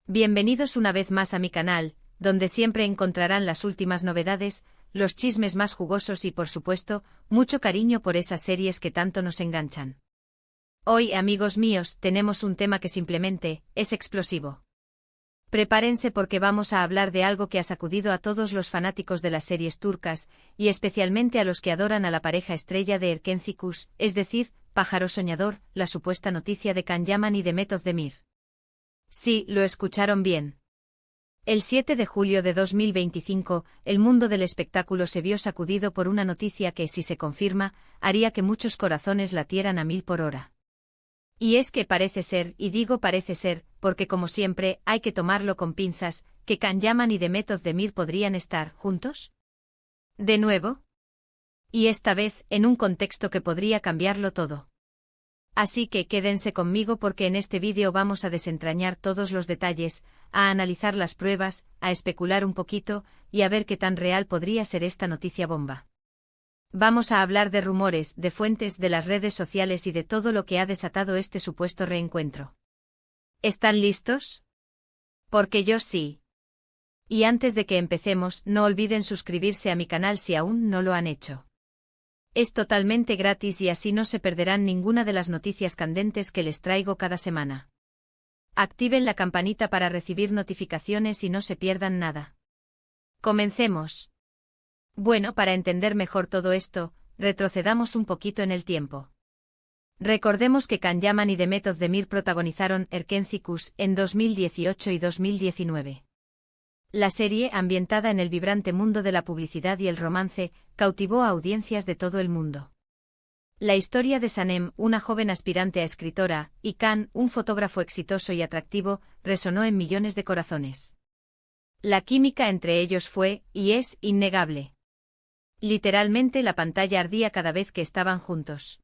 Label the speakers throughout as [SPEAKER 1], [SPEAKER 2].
[SPEAKER 1] Bienvenidos una vez más a mi canal, donde siempre encontrarán las últimas novedades, los chismes más jugosos y por supuesto, mucho cariño por esas series que tanto nos enganchan. Hoy, amigos míos, tenemos un tema que simplemente es explosivo. Prepárense porque vamos a hablar de algo que ha sacudido a todos los fanáticos de las series turcas, y especialmente a los que adoran a la pareja estrella de Erken Cikus, es decir, Pájaro Soñador, la supuesta noticia de Can Yaman y Demet Özdemir. Sí, lo escucharon bien. El 7 de julio de 2025, el mundo del espectáculo se vio sacudido por una noticia que, si se confirma, haría que muchos corazones latieran a 1000 por hora. Y es que parece ser, y digo parece ser, porque como siempre, hay que tomarlo con pinzas, que Can Yaman y Demet Özdemir podrían estar juntos. ¿De nuevo? Y esta vez, en un contexto que podría cambiarlo todo. Así que quédense conmigo porque en este vídeo vamos a desentrañar todos los detalles, a analizar las pruebas, a especular un poquito, y a ver qué tan real podría ser esta noticia bomba. Vamos a hablar de rumores, de fuentes, de las redes sociales y de todo lo que ha desatado este supuesto reencuentro. ¿Están listos? Porque yo sí. Y antes de que empecemos, no olviden suscribirse a mi canal si aún no lo han hecho. Es totalmente gratis y así no se perderán ninguna de las noticias candentes que les traigo cada semana. Activen la campanita para recibir notificaciones y no se pierdan nada. Comencemos. Bueno, para entender mejor todo esto, retrocedamos un poquito en el tiempo. Recordemos que Can Yaman y Demet Özdemir protagonizaron Erken Cikus en 2018 y 2019. La serie, ambientada en el vibrante mundo de la publicidad y el romance, cautivó a audiencias de todo el mundo. La historia de Sanem, una joven aspirante a escritora, y Can, un fotógrafo exitoso y atractivo, resonó en millones de corazones. La química entre ellos fue, y es, innegable. Literalmente la pantalla ardía cada vez que estaban juntos.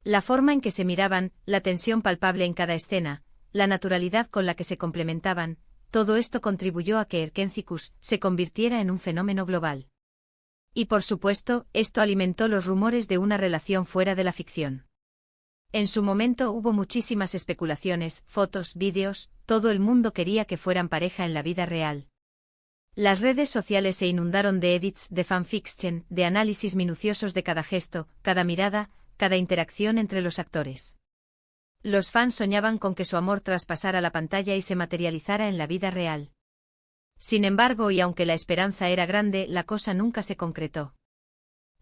[SPEAKER 1] La forma en que se miraban, la tensión palpable en cada escena, la naturalidad con la que se complementaban, todo esto contribuyó a que Erken Cikus se convirtiera en un fenómeno global. Y por supuesto, esto alimentó los rumores de una relación fuera de la ficción. En su momento hubo muchísimas especulaciones, fotos, vídeos, todo el mundo quería que fueran pareja en la vida real. Las redes sociales se inundaron de edits, de fanfiction, de análisis minuciosos de cada gesto, cada mirada, cada interacción entre los actores. Los fans soñaban con que su amor traspasara la pantalla y se materializara en la vida real. Sin embargo, y aunque la esperanza era grande, la cosa nunca se concretó.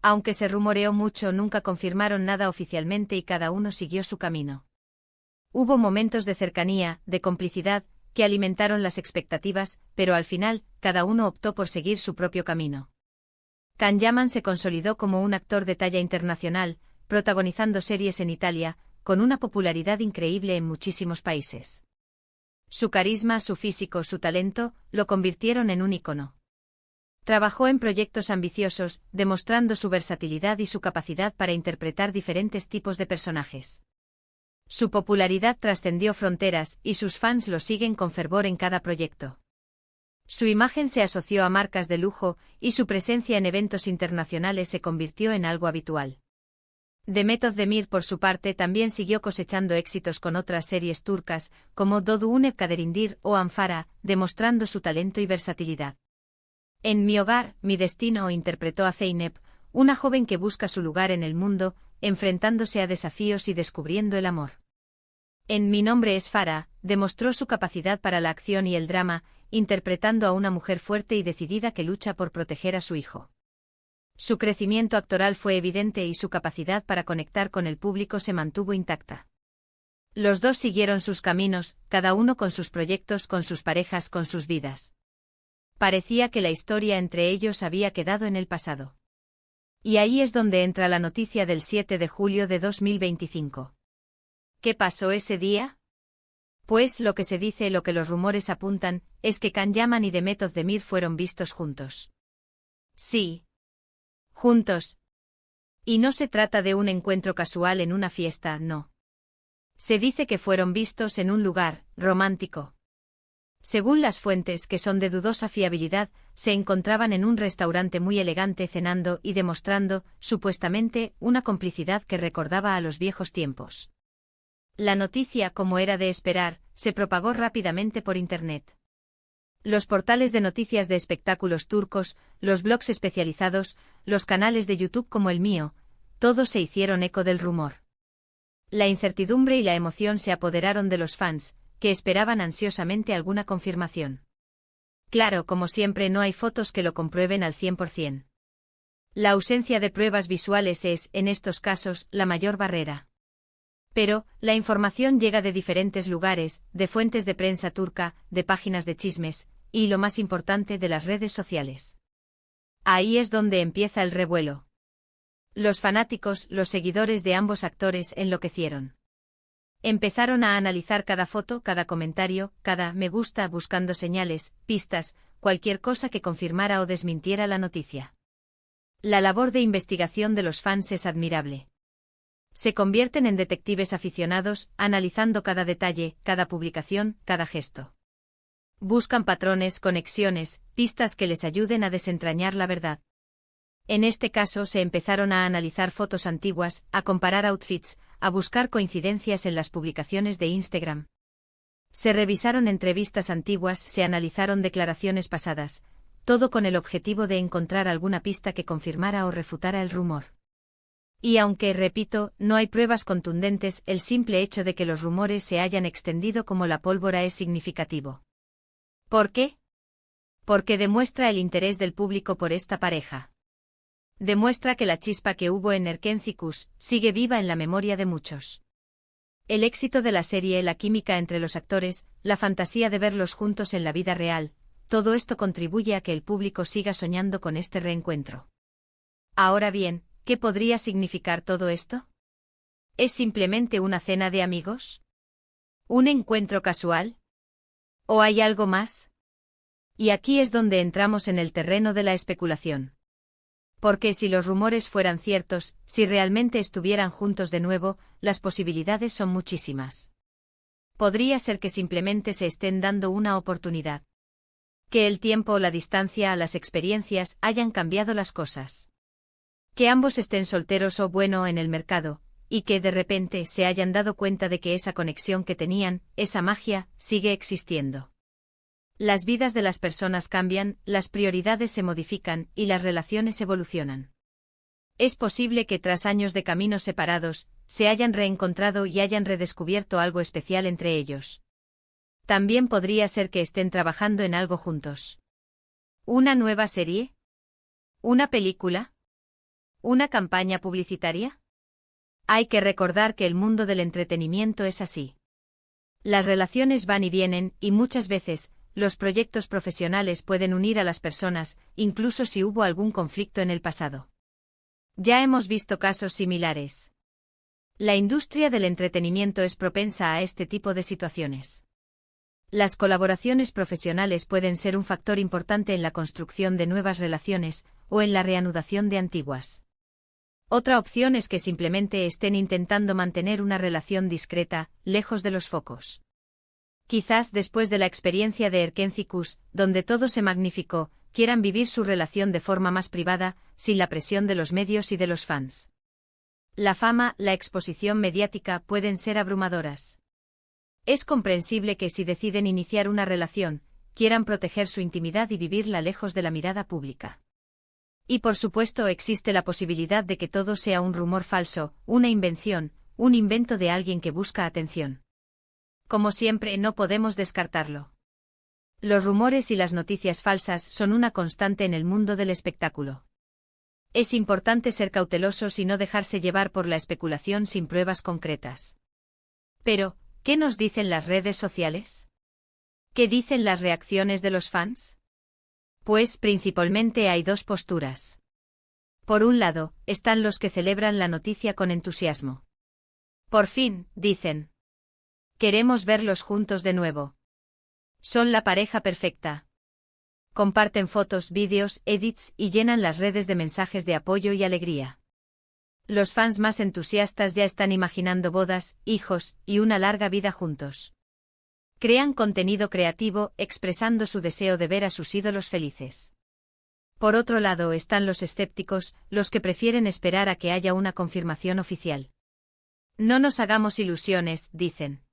[SPEAKER 1] Aunque se rumoreó mucho, nunca confirmaron nada oficialmente y cada uno siguió su camino. Hubo momentos de cercanía, de complicidad, que alimentaron las expectativas, pero al final, cada uno optó por seguir su propio camino. Can Yaman se consolidó como un actor de talla internacional, protagonizando series en Italia, con una popularidad increíble en muchísimos países. Su carisma, su físico, su talento, lo convirtieron en un ícono. Trabajó en proyectos ambiciosos, demostrando su versatilidad y su capacidad para interpretar diferentes tipos de personajes. Su popularidad trascendió fronteras, y sus fans lo siguen con fervor en cada proyecto. Su imagen se asoció a marcas de lujo, y su presencia en eventos internacionales se convirtió en algo habitual. Demet Özdemir, por su parte, también siguió cosechando éxitos con otras series turcas, como Doğduğun Kaderindir o Anfara, demostrando su talento y versatilidad. En Mi Hogar, Mi Destino interpretó a Zeynep, una joven que busca su lugar en el mundo, enfrentándose a desafíos y descubriendo el amor. En Mi Nombre es Farah, demostró su capacidad para la acción y el drama, interpretando a una mujer fuerte y decidida que lucha por proteger a su hijo. Su crecimiento actoral fue evidente y su capacidad para conectar con el público se mantuvo intacta. Los dos siguieron sus caminos, cada uno con sus proyectos, con sus parejas, con sus vidas. Parecía que la historia entre ellos había quedado en el pasado. Y ahí es donde entra la noticia del 7 de julio de 2025. ¿Qué pasó ese día? Pues lo que se dice, lo que los rumores apuntan, es que Can Yaman y Demet Özdemir fueron vistos juntos. Sí. Juntos. Y no se trata de un encuentro casual en una fiesta, no. Se dice que fueron vistos en un lugar romántico. Según las fuentes, que son de dudosa fiabilidad, se encontraban en un restaurante muy elegante cenando y demostrando, supuestamente, una complicidad que recordaba a los viejos tiempos. La noticia, como era de esperar, se propagó rápidamente por Internet. Los portales de noticias de espectáculos turcos, los blogs especializados, los canales de YouTube como el mío, todos se hicieron eco del rumor. La incertidumbre y la emoción se apoderaron de los fans, que esperaban ansiosamente alguna confirmación. Claro, como siempre, no hay fotos que lo comprueben al 100%. La ausencia de pruebas visuales es, en estos casos, la mayor barrera. Pero, la información llega de diferentes lugares, de fuentes de prensa turca, de páginas de chismes, y lo más importante, de las redes sociales. Ahí es donde empieza el revuelo. Los fanáticos, los seguidores de ambos actores enloquecieron. Empezaron a analizar cada foto, cada comentario, cada me gusta, buscando señales, pistas, cualquier cosa que confirmara o desmintiera la noticia. La labor de investigación de los fans es admirable. Se convierten en detectives aficionados, analizando cada detalle, cada publicación, cada gesto. Buscan patrones, conexiones, pistas que les ayuden a desentrañar la verdad. En este caso se empezaron a analizar fotos antiguas, a comparar outfits, a buscar coincidencias en las publicaciones de Instagram. Se revisaron entrevistas antiguas, se analizaron declaraciones pasadas, todo con el objetivo de encontrar alguna pista que confirmara o refutara el rumor. Y aunque, repito, no hay pruebas contundentes, el simple hecho de que los rumores se hayan extendido como la pólvora es significativo. ¿Por qué? Porque demuestra el interés del público por esta pareja. Demuestra que la chispa que hubo en Erkenci sigue viva en la memoria de muchos. El éxito de la serie, la química entre los actores, la fantasía de verlos juntos en la vida real, todo esto contribuye a que el público siga soñando con este reencuentro. Ahora bien, ¿qué podría significar todo esto? ¿Es simplemente una cena de amigos? ¿Un encuentro casual? ¿O hay algo más? Y aquí es donde entramos en el terreno de la especulación. Porque si los rumores fueran ciertos, si realmente estuvieran juntos de nuevo, las posibilidades son muchísimas. Podría ser que simplemente se estén dando una oportunidad. Que el tiempo o la distancia a las experiencias hayan cambiado las cosas. Que ambos estén solteros o bueno en el mercado, y que de repente se hayan dado cuenta de que esa conexión que tenían, esa magia, sigue existiendo. Las vidas de las personas cambian, las prioridades se modifican y las relaciones evolucionan. Es posible que tras años de caminos separados, se hayan reencontrado y hayan redescubierto algo especial entre ellos. También podría ser que estén trabajando en algo juntos. ¿Una nueva serie? ¿Una película? ¿Una campaña publicitaria? Hay que recordar que el mundo del entretenimiento es así. Las relaciones van y vienen, y muchas veces, los proyectos profesionales pueden unir a las personas, incluso si hubo algún conflicto en el pasado. Ya hemos visto casos similares. La industria del entretenimiento es propensa a este tipo de situaciones. Las colaboraciones profesionales pueden ser un factor importante en la construcción de nuevas relaciones, o en la reanudación de antiguas. Otra opción es que simplemente estén intentando mantener una relación discreta, lejos de los focos. Quizás después de la experiencia de Erkenci, donde todo se magnificó, quieran vivir su relación de forma más privada, sin la presión de los medios y de los fans. La fama, la exposición mediática pueden ser abrumadoras. Es comprensible que si deciden iniciar una relación, quieran proteger su intimidad y vivirla lejos de la mirada pública. Y por supuesto existe la posibilidad de que todo sea un rumor falso, una invención, un invento de alguien que busca atención. Como siempre, no podemos descartarlo. Los rumores y las noticias falsas son una constante en el mundo del espectáculo. Es importante ser cautelosos y no dejarse llevar por la especulación sin pruebas concretas. Pero, ¿qué nos dicen las redes sociales? ¿Qué dicen las reacciones de los fans? Pues principalmente hay dos posturas. Por un lado, están los que celebran la noticia con entusiasmo. Por fin, dicen. Queremos verlos juntos de nuevo. Son la pareja perfecta. Comparten fotos, vídeos, edits y llenan las redes de mensajes de apoyo y alegría. Los fans más entusiastas ya están imaginando bodas, hijos y una larga vida juntos. Crean contenido creativo, expresando su deseo de ver a sus ídolos felices. Por otro lado están los escépticos, los que prefieren esperar a que haya una confirmación oficial. No nos hagamos ilusiones, dicen.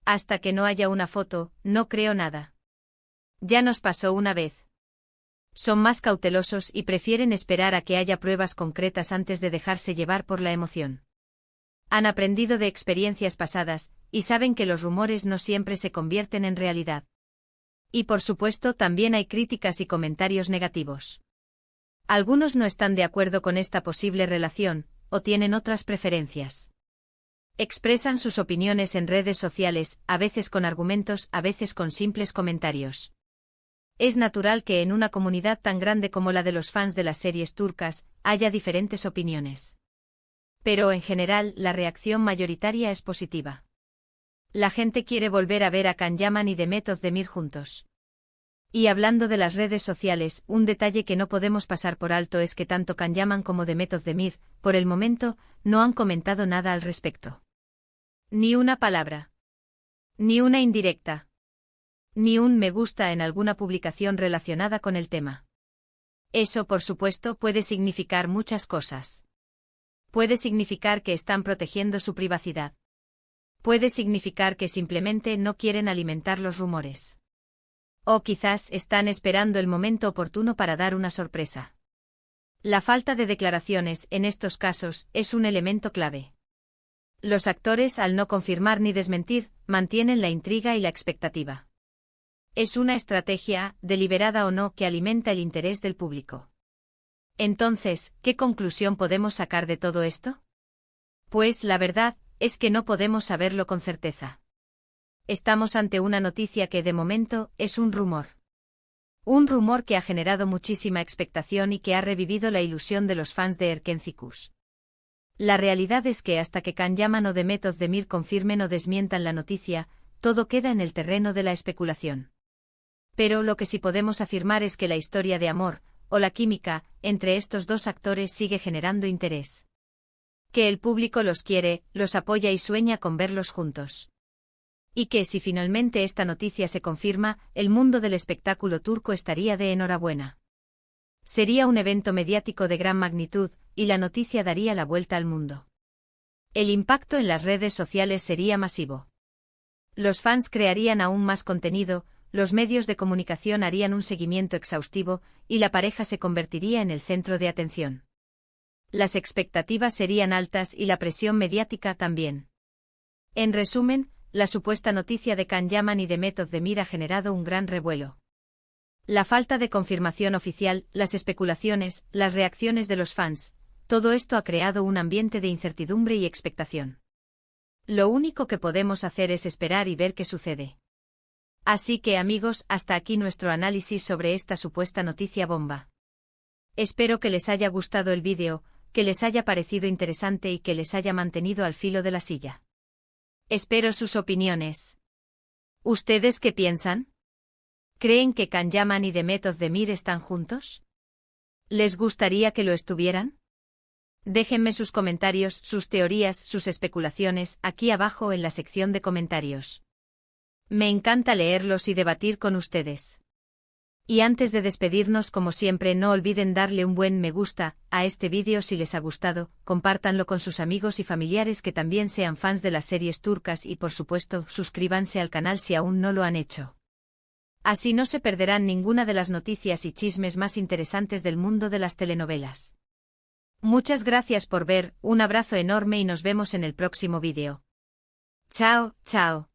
[SPEAKER 1] Hasta que no haya una foto, no creo nada. Ya nos pasó una vez. Son más cautelosos y prefieren esperar a que haya pruebas concretas antes de dejarse llevar por la emoción. Han aprendido de experiencias pasadas, y saben que los rumores no siempre se convierten en realidad. Y por supuesto también hay críticas y comentarios negativos. Algunos no están de acuerdo con esta posible relación, o tienen otras preferencias. Expresan sus opiniones en redes sociales, a veces con argumentos, a veces con simples comentarios. Es natural que en una comunidad tan grande como la de los fans de las series turcas, haya diferentes opiniones. Pero en general, la reacción mayoritaria es positiva. La gente quiere volver a ver a Can Yaman y Demet Özdemir juntos. Y hablando de las redes sociales, un detalle que no podemos pasar por alto es que tanto Can Yaman como Demet Özdemir, por el momento, no han comentado nada al respecto. Ni una palabra. Ni una indirecta. Ni un me gusta en alguna publicación relacionada con el tema. Eso, por supuesto, puede significar muchas cosas. Puede significar que están protegiendo su privacidad. Puede significar que simplemente no quieren alimentar los rumores. O quizás están esperando el momento oportuno para dar una sorpresa. La falta de declaraciones, en estos casos, es un elemento clave. Los actores, al no confirmar ni desmentir, mantienen la intriga y la expectativa. Es una estrategia, deliberada o no, que alimenta el interés del público. Entonces, ¿qué conclusión podemos sacar de todo esto? Pues la verdad es que no podemos saberlo con certeza. Estamos ante una noticia que de momento es un rumor. Un rumor que ha generado muchísima expectación y que ha revivido la ilusión de los fans de Erkencikus. La realidad es que hasta que Can Yaman o Demet Özdemir confirmen o desmientan la noticia, todo queda en el terreno de la especulación. Pero lo que sí podemos afirmar es que la historia de amor, o la química, entre estos dos actores sigue generando interés. Que el público los quiere, los apoya y sueña con verlos juntos. Y que si finalmente esta noticia se confirma, el mundo del espectáculo turco estaría de enhorabuena. Sería un evento mediático de gran magnitud, y la noticia daría la vuelta al mundo. El impacto en las redes sociales sería masivo. Los fans crearían aún más contenido, los medios de comunicación harían un seguimiento exhaustivo, y la pareja se convertiría en el centro de atención. Las expectativas serían altas y la presión mediática también. En resumen, la supuesta noticia de Can Yaman y Demet Özdemir ha generado un gran revuelo. La falta de confirmación oficial, las especulaciones, las reacciones de los fans, todo esto ha creado un ambiente de incertidumbre y expectación. Lo único que podemos hacer es esperar y ver qué sucede. Así que amigos, hasta aquí nuestro análisis sobre esta supuesta noticia bomba. Espero que les haya gustado el vídeo, que les haya parecido interesante y que les haya mantenido al filo de la silla. Espero sus opiniones. ¿Ustedes qué piensan? ¿Creen que Can Yaman y Demet Özdemir están juntos? ¿Les gustaría que lo estuvieran? Déjenme sus comentarios, sus teorías, sus especulaciones, aquí abajo en la sección de comentarios. Me encanta leerlos y debatir con ustedes. Y antes de despedirnos, como siempre, no olviden darle un buen me gusta a este vídeo si les ha gustado, compártanlo con sus amigos y familiares que también sean fans de las series turcas y por supuesto, suscríbanse al canal si aún no lo han hecho. Así no se perderán ninguna de las noticias y chismes más interesantes del mundo de las telenovelas. Muchas gracias por ver, un abrazo enorme y nos vemos en el próximo vídeo. Chao, chao.